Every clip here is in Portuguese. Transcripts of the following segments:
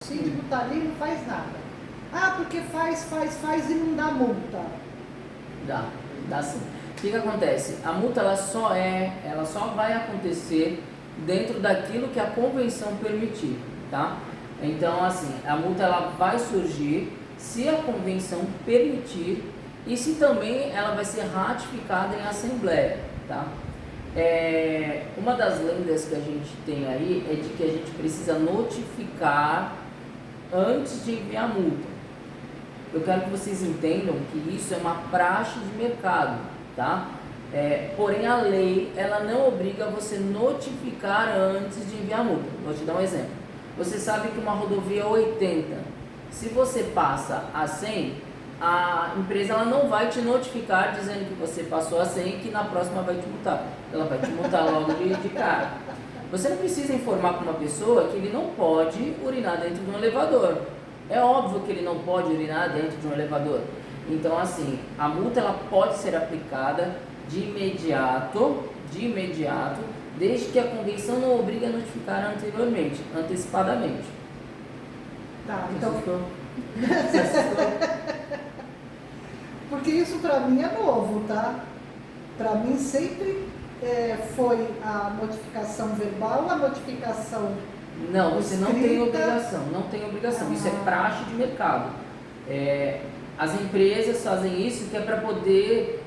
O síndico está ali e não faz nada. Ah, porque faz e não dá multa. Dá sim. O que acontece? A multa ela só vai acontecer dentro daquilo que a convenção permitir, tá? Então, assim, a multa ela vai surgir se a convenção permitir e se também ela vai ser ratificada em assembleia, tá? Uma das lendas que a gente tem aí é de que a gente precisa notificar antes de enviar a multa. Eu quero que vocês entendam que isso é uma praxe de mercado, tá? Porém, a lei, ela não obriga você notificar antes de enviar a multa. Vou te dar um exemplo. Você sabe que uma rodovia é 80. Se você passa a 100, a empresa ela não vai te notificar dizendo que você passou a 100 e que na próxima vai te multar. Ela vai te multar logo de cara. Você não precisa informar para uma pessoa que ele não pode urinar dentro de um elevador. É óbvio que ele não pode urinar dentro de um elevador. Então, assim, a multa ela pode ser aplicada de imediato, desde que a convenção não obrigue a notificar anteriormente, antecipadamente. Tá, Você então... assustou? Você assustou? Porque isso para mim é novo, tá? Para mim sempre foi a notificação verbal, a notificação Não, você não tem escrita. obrigação, Isso é praxe de mercado. As empresas fazem isso que é para poder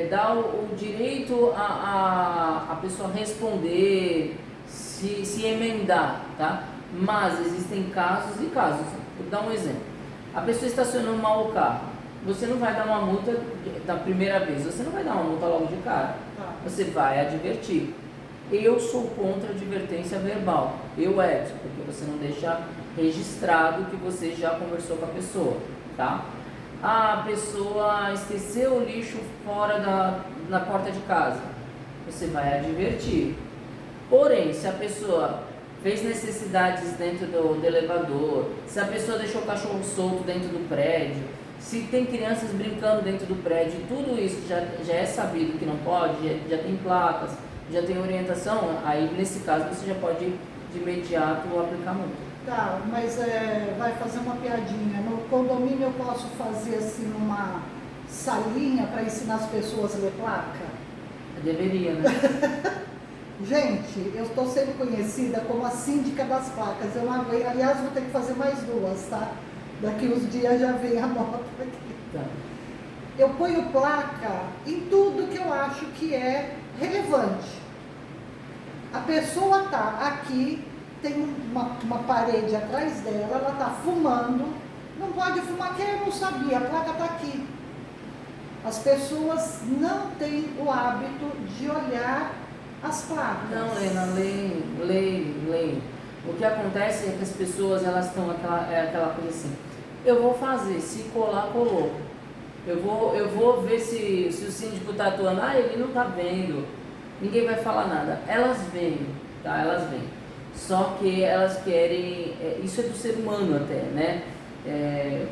dar o direito a pessoa responder, se emendar, tá? Mas existem casos e casos. Vou dar um exemplo. A pessoa estacionou mal o carro. Você não vai dar uma multa da primeira vez, você não vai dar uma multa logo de cara. Tá. Você vai advertir. Eu sou contra a advertência verbal. Eu, Edson, porque você não deixa registrado que você já conversou com a pessoa, tá? A pessoa esqueceu o lixo fora na porta de casa. Você vai advertir. Porém, se a pessoa fez necessidades dentro do elevador, se a pessoa deixou o cachorro solto dentro do prédio, se tem crianças brincando dentro do prédio, tudo isso já é sabido que não pode, já tem placas, já tem orientação, aí nesse caso você já pode de imediato aplicar multa. Tá, mas vai fazer uma piadinha. No condomínio eu posso fazer assim uma salinha para ensinar as pessoas a ler placa? Deveria, né? Gente, eu estou sendo conhecida como a síndica das placas. Aliás, vou ter que fazer mais duas, tá? Daqui uns dias já vem a nota aqui. Tá. Eu ponho placa em tudo que eu acho que é relevante. A pessoa está aqui, tem uma parede atrás dela, ela está fumando, não pode fumar, que eu não sabia, a placa está aqui. As pessoas não têm o hábito de olhar as placas. Não, Lena, leem. O que acontece é que as pessoas, elas estão aquela coisa assim, eu vou fazer, se colar, colou. Eu vou ver se o síndico está atuando, ele não está vendo, ninguém vai falar nada. Elas veem, tá? Elas veem. Só que elas querem, isso é do ser humano até, né?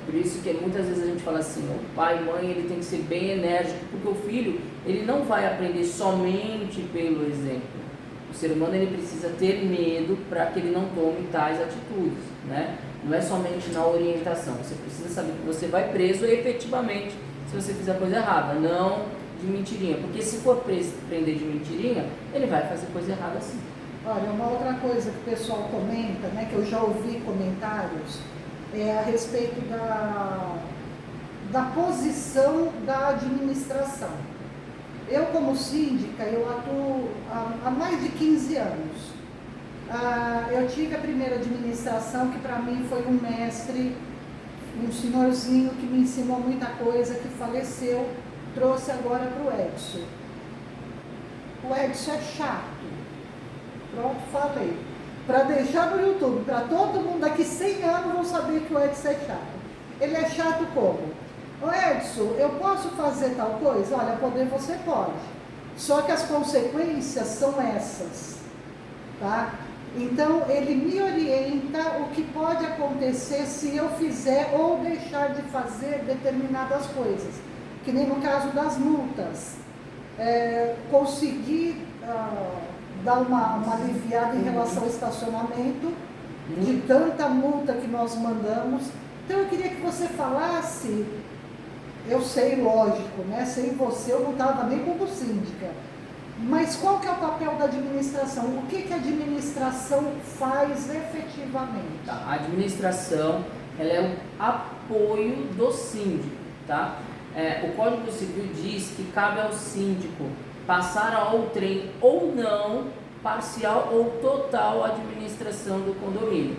Por isso que muitas vezes a gente fala assim, o pai e mãe ele tem que ser bem enérgico, porque o filho ele não vai aprender somente pelo exemplo. O ser humano ele precisa ter medo para que ele não tome tais atitudes, né? Não é somente na orientação, você precisa saber que você vai preso efetivamente se você fizer coisa errada, não de mentirinha, porque se for prender de mentirinha, ele vai fazer coisa errada sim. Olha, uma outra coisa que o pessoal comenta, né, que eu já ouvi comentários, é a respeito da posição da administração. Eu, como síndica, eu atuo há mais de 15 anos. Eu tive a primeira administração, que para mim foi um mestre, um senhorzinho que me ensinou muita coisa, que faleceu, trouxe agora para o Edson. O Edson é chato. Pronto, falei. Para deixar no YouTube, para todo mundo daqui 100 anos vão saber que o Edson é chato. Ele é chato como? Ô Edson, eu posso fazer tal coisa? Olha, poder você pode. Só que as consequências são essas, tá? Então, ele me orienta o que pode acontecer se eu fizer ou deixar de fazer determinadas coisas. Que nem no caso das multas. Conseguir dar uma aliviada em relação ao estacionamento, de tanta multa que nós mandamos. Então eu queria que você falasse, eu sei, lógico, né? Sem você eu não estava nem como síndica, mas qual que é o papel da administração? O que a administração faz efetivamente? Tá, a administração, ela é o apoio do síndico, tá? O Código Civil diz que cabe ao síndico passar a outrem ou não, parcial ou total, a administração do condomínio.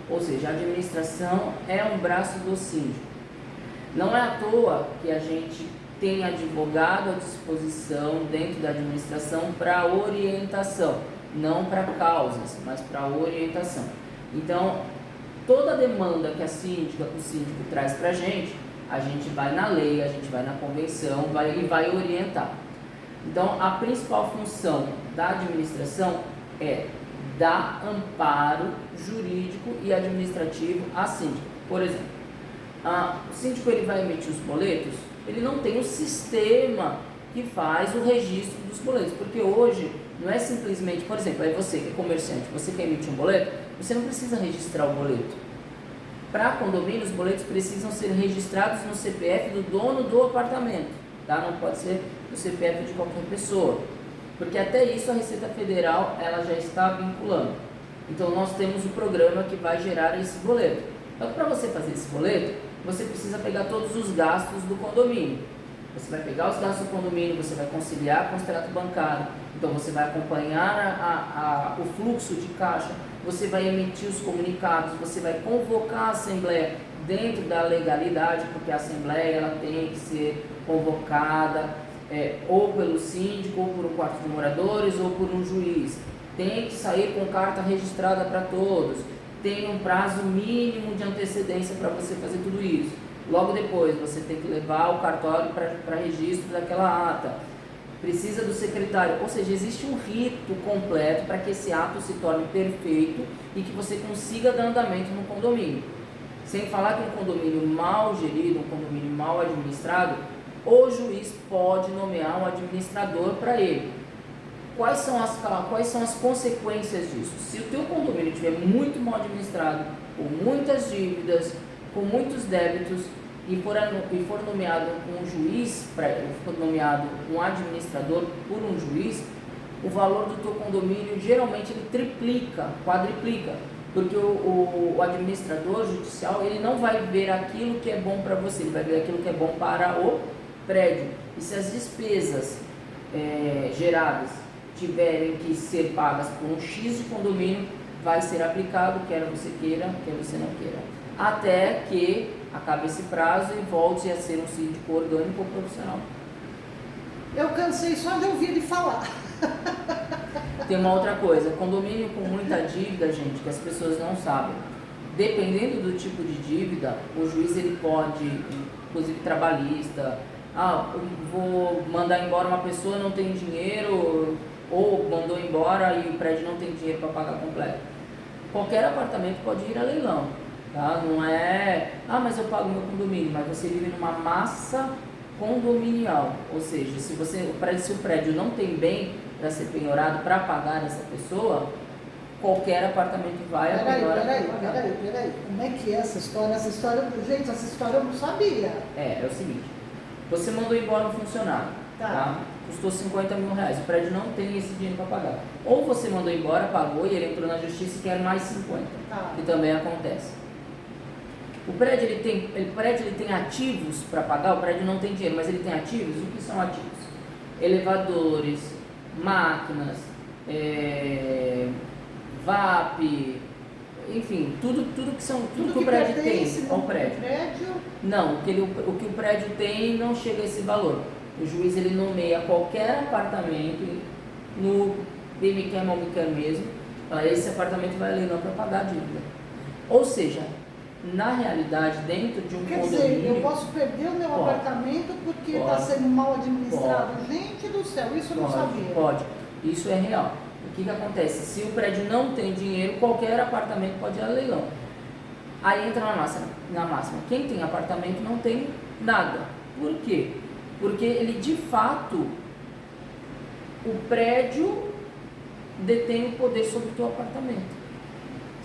Ou seja, a administração é um braço do síndico. Não é à toa que a gente tem advogado à disposição dentro da administração para orientação, não para causas, mas para orientação. Então, toda demanda que o síndico traz para a gente vai na lei, a gente vai na convenção e vai orientar. Então, a principal função da administração é dar amparo jurídico e administrativo a síndico. Por exemplo, o síndico ele vai emitir os boletos, ele não tem o sistema que faz o registro dos boletos, porque hoje não é simplesmente, por exemplo, aí você que é comerciante, você quer emitir um boleto, você não precisa registrar o boleto. Para condomínio, os boletos precisam ser registrados no CPF do dono do apartamento, tá? Não pode ser no CPF de qualquer pessoa, porque até isso a Receita Federal ela já está vinculando. Então nós temos o programa que vai gerar esse boleto. Então, para você fazer esse boleto, você precisa pegar todos os gastos do condomínio. Você vai pegar os gastos do condomínio, você vai conciliar com o extrato bancário, então você vai acompanhar o fluxo de caixa, você vai emitir os comunicados, você vai convocar a assembleia dentro da legalidade, porque a assembleia ela tem que ser convocada ou pelo síndico, ou por um quarto de moradores, ou por um juiz. Tem que sair com carta registrada para todos. Tem um prazo mínimo de antecedência para você fazer tudo isso. Logo depois, você tem que levar o cartório para registro daquela ata. Precisa do secretário, ou seja, existe um rito completo para que esse ato se torne perfeito e que você consiga dar andamento no condomínio. Sem falar que um condomínio mal gerido, um condomínio mal administrado, o juiz pode nomear um administrador para ele. Quais são as consequências disso? Se o teu condomínio estiver muito mal administrado, com muitas dívidas, com muitos débitos, e for nomeado um juiz, for nomeado um administrador por um juiz, o valor do teu condomínio geralmente ele triplica, quadriplica, porque o administrador judicial ele não vai ver aquilo que é bom para você, ele vai ver aquilo que é bom para o prédio. E se as despesas geradas tiverem que ser pagas por um X de condomínio, vai ser aplicado, quer você queira, quer você não queira, até que acabe esse prazo e volte a ser um síndico orgânico ou profissional. Eu cansei só de ouvir ele falar. Tem uma outra coisa, condomínio com muita dívida, gente, que as pessoas não sabem. Dependendo do tipo de dívida, o juiz ele pode, inclusive trabalhista, vou mandar embora uma pessoa, não tem dinheiro, ou mandou embora e o prédio não tem dinheiro para pagar completo. Qualquer apartamento pode ir a leilão, tá? Não é, mas eu pago meu condomínio, mas você vive numa massa condominial, ou seja, se o prédio não tem bem para ser penhorado para pagar essa pessoa, qualquer apartamento vai a penhora. Peraí, como é que é essa história? Gente, essa história eu não sabia. É o seguinte, você mandou embora um funcionário, tá? Custou 50 mil reais, o prédio não tem esse dinheiro para pagar. Ou você mandou embora, pagou e ele entrou na justiça e quer mais 50, que também acontece. O prédio ele tem ativos para pagar, o prédio não tem dinheiro, mas ele tem ativos. O que são ativos? Elevadores, máquinas, VAP, enfim, tudo que o prédio tem ao prédio. Não, o que o prédio tem não chega a esse valor. O juiz ele nomeia qualquer apartamento no BMQM ou MQM mesmo, esse apartamento vai a leilão para pagar a dívida. Ou seja, na realidade, dentro de um condomínio... Quer dizer, eu posso perder o meu apartamento porque está sendo mal administrado. Gente do céu, isso eu não sabia. Pode, isso é real. O que acontece? Se o prédio não tem dinheiro, qualquer apartamento pode ir a leilão. Aí entra na máxima. Quem tem apartamento não tem nada. Por quê? Porque ele, de fato, o prédio detém o poder sobre o teu apartamento.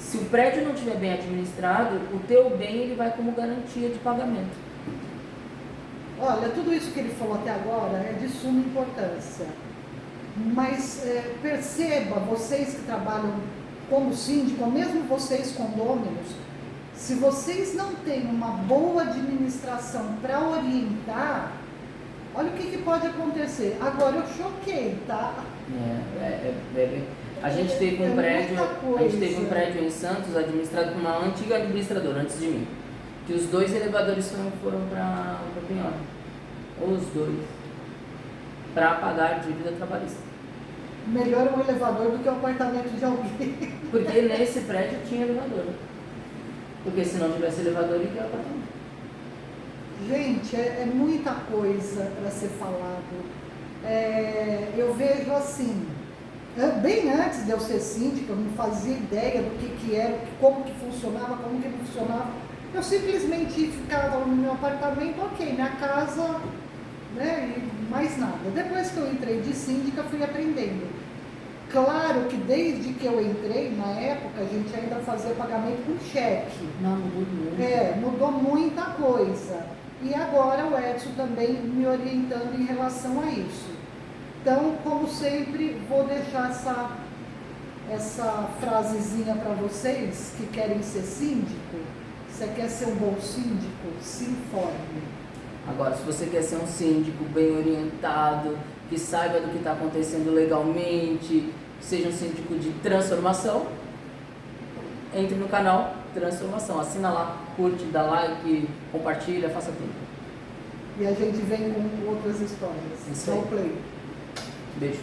Se o prédio não estiver bem administrado, o teu bem ele vai como garantia de pagamento. Olha, tudo isso que ele falou até agora é de suma importância. Mas perceba, vocês que trabalham como síndico, ou mesmo vocês condôminos, se vocês não têm uma boa administração para orientar, olha o que pode acontecer. Agora eu choquei, tá? A gente teve um prédio em Santos administrado por uma antiga administradora antes de mim, que os 2 elevadores foram para penhora, os 2, para pagar a dívida trabalhista. Melhor um elevador do que o apartamento de alguém. Porque nesse prédio tinha elevador. Porque se não tivesse elevador, ia ter apartamento. Gente, é muita coisa para ser falado. Eu vejo assim, bem antes de eu ser síndica, eu não fazia ideia do que era, como que funcionava, como que não funcionava. Eu simplesmente ficava no meu apartamento, ok, minha casa, né, e mais nada. Depois que eu entrei de síndica, fui aprendendo. Claro que desde que eu entrei, na época, a gente ainda fazia pagamento com cheque. Não, mudou muito. Mudou muita coisa. E agora o Edson também me orientando em relação a isso. Então, como sempre, vou deixar essa frasezinha para vocês que querem ser síndico. Você quer ser um bom síndico? Se informe. Agora, se você quer ser um síndico bem orientado, que saiba do que está acontecendo legalmente, seja um síndico de transformação, entre no canal Transformação. Assina lá, curte, dá like, compartilha, faça tudo. E a gente vem com outras histórias. Isso aí. Play. Beijo.